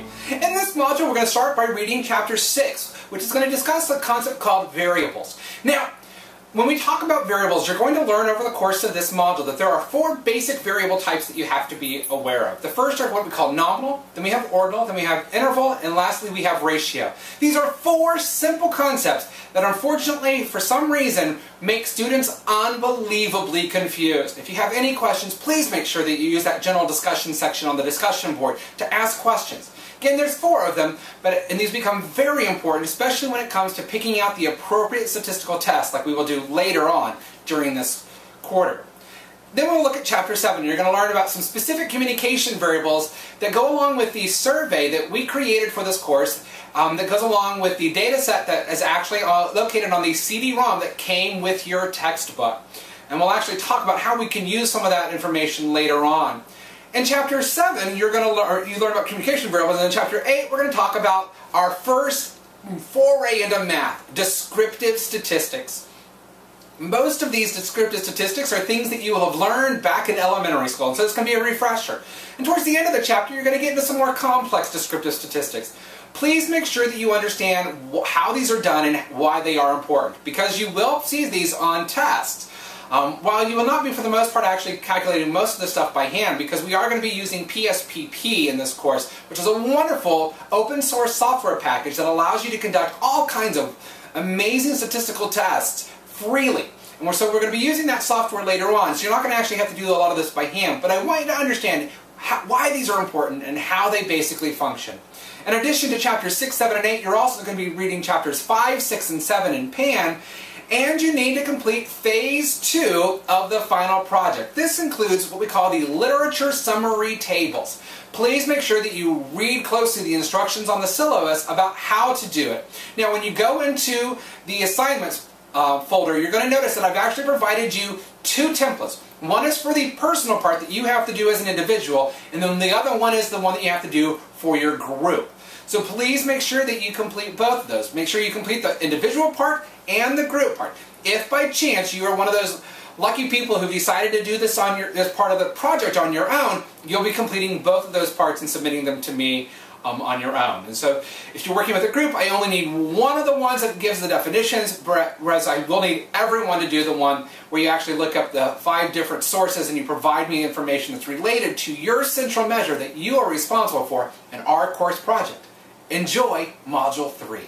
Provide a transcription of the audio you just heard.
3. In this module, we're going to start by reading Chapter 6, which is going to discuss a concept called variables. Now, when we talk about variables, you're going to learn over the course of this module that there are 4 basic variable types that you have to be aware of. The first are what we call nominal, then we have ordinal, then we have interval, and lastly we have ratio. These are 4 simple concepts that unfortunately, for some reason, make students unbelievably confused. If you have any questions, please make sure that you use that general discussion section on the discussion board to ask questions. Again, there's 4 of them, and these become very important, especially when it comes to picking out the appropriate statistical test, like we will do later on during this quarter. Then we'll look at Chapter 7. You're going to learn about some specific communication variables that go along with the survey that we created for this course, that goes along with the data set that is actually located on the CD-ROM that came with your textbook. And we'll actually talk about how we can use some of that information later on. In Chapter 7, you learn about communication variables, and in Chapter 8, we're going to talk about our first foray into math, descriptive statistics. Most of these descriptive statistics are things that you will have learned back in elementary school, and so it's going to be a refresher. And towards the end of the chapter, you're going to get into some more complex descriptive statistics. Please make sure that you understand how these are done and why they are important, because you will see these on tests. While you will not be, for the most part, actually calculating most of the stuff by hand, because we are going to be using PSPP in this course, which is a wonderful open source software package that allows you to conduct all kinds of amazing statistical tests freely. And so we're going to be using that software later on, so you're not going to actually have to do a lot of this by hand, but I want you to understand why these are important and how they basically function. In addition to Chapters 6, 7, and 8, you're also going to be reading Chapters 5, 6, and 7 in PAN, and you need to complete Phase 2 of the final project. This includes what we call the literature summary tables. Please make sure that you read closely the instructions on the syllabus about how to do it. Now, when you go into the assignments folder, you're going to notice that I've actually provided you 2 templates. One is for the personal part that you have to do as an individual, and then the other one is the one that you have to do for your group. So please make sure that you complete both of those. Make sure you complete the individual part and the group part. If by chance you are one of those lucky people who decided to do this as part of the project on your own, you'll be completing both of those parts and submitting them to me on your own. And so if you're working with a group, I only need one of the ones that gives the definitions, whereas I will need everyone to do the one where you actually look up the 5 different sources and you provide me information that's related to your central measure that you are responsible for in our course project. Enjoy Module 3.